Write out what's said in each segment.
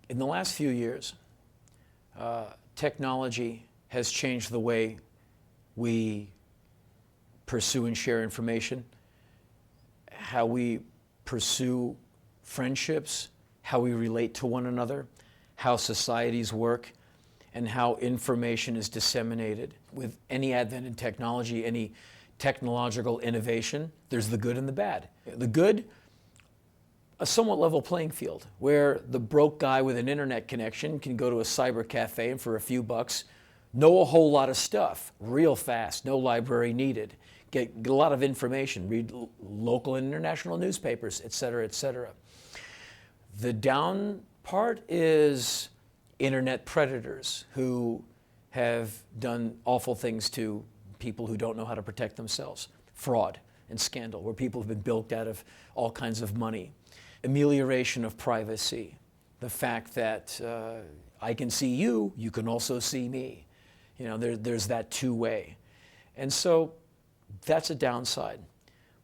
In the last few years, technology has changed the way we pursue and share information, how we pursue friendships, how we relate to one another, how societies work, and how information is disseminated. With any advent in technology, any technological innovation, there's the good and the bad. The good, a somewhat level playing field, where the broke guy with an internet connection can go to a cyber cafe and for a few bucks know a whole lot of stuff real fast, no library needed, get a lot of information, read local and international newspapers, et cetera, et cetera. The down part is internet predators who have done awful things to people who don't know how to protect themselves. Fraud and scandal, where people have been bilked out of all kinds of money. Amelioration of privacy. The fact that I can see you, you can also see me. You know, there's that two-way. And so that's a downside.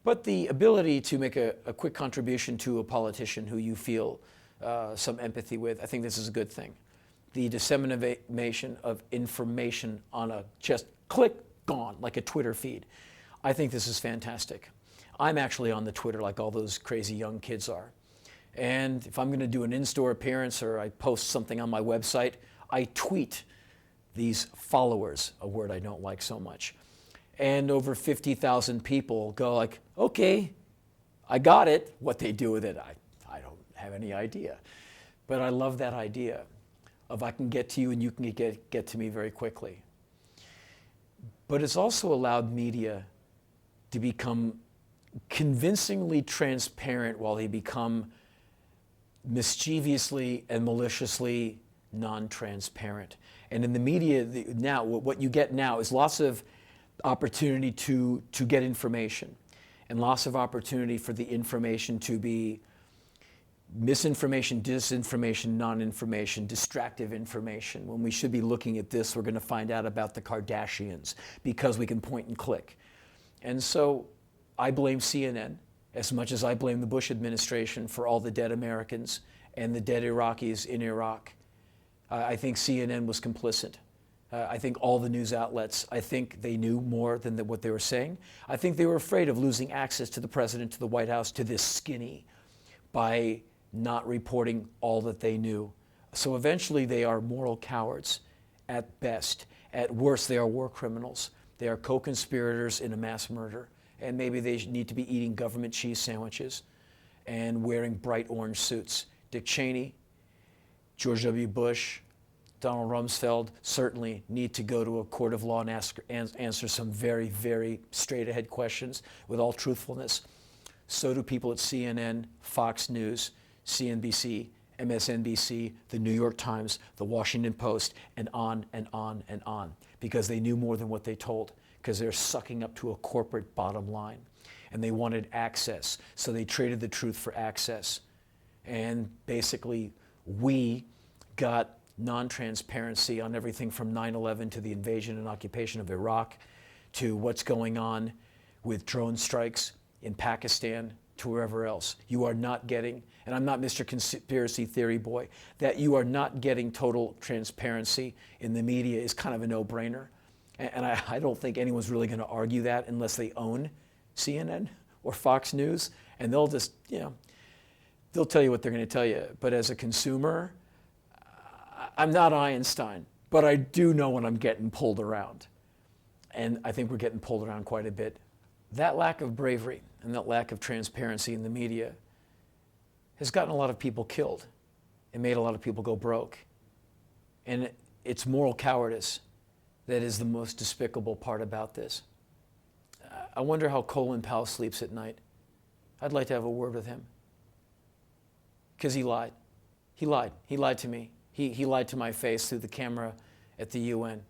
But the ability to make a quick contribution to a politician who you feel some empathy with, I think this is a good thing. The dissemination of information on a just click, gone, like a Twitter feed. I think this is fantastic. I'm actually on the Twitter like all those crazy young kids are. And if I'm going to do an in-store appearance or I post something on my website, I tweet these followers, a word I don't like so much. And over 50,000 people go like, okay, I got it. What they do with it, I don't have any idea. But I love that idea of I can get to you and you can get to me very quickly. But it's also allowed media to become convincingly transparent while they become mischievously and maliciously non-transparent. And in the media now, what you get now is lots of opportunity to get information and lots of opportunity for the information to be misinformation, disinformation, non-information, distractive information. When we should be looking at this, we're going to find out about the Kardashians because we can point and click. And so I blame CNN as much as I blame the Bush administration for all the dead Americans and the dead Iraqis in Iraq. I think CNN was complicit. I think all the news outlets, I think they knew more than what they were saying. I think they were afraid of losing access to the president, to the White House, to this skinny by not reporting all that they knew. So eventually they are moral cowards at best. At worst, they are war criminals. They are co-conspirators in a mass murder. And maybe they need to be eating government cheese sandwiches and wearing bright orange suits. Dick Cheney, George W. Bush, Donald Rumsfeld certainly need to go to a court of law and answer some very, very straight-ahead questions with all truthfulness. So do people at CNN, Fox News, CNBC, MSNBC, the New York Times, the Washington Post, and on and on and on, because they knew more than what they told, because they're sucking up to a corporate bottom line. And they wanted access, so they traded the truth for access. And basically, we got non-transparency on everything from 9/11 to the invasion and occupation of Iraq, to what's going on with drone strikes in Pakistan, to wherever else. You are not getting, and I'm not Mr. Conspiracy Theory Boy, that you are not getting total transparency in the media is kind of a no-brainer. And I don't think anyone's really going to argue that unless they own CNN or Fox News, and they'll just, they'll tell you what they're going to tell you. But as a consumer, I'm not Einstein, but I do know when I'm getting pulled around. And I think we're getting pulled around quite a bit. That lack of bravery and that lack of transparency in the media has gotten a lot of people killed and made a lot of people go broke. And it's moral cowardice that is the most despicable part about this. I wonder how Colin Powell sleeps at night. I'd like to have a word with him. Because he lied. He lied. He lied to me. He lied to my face through the camera at the UN.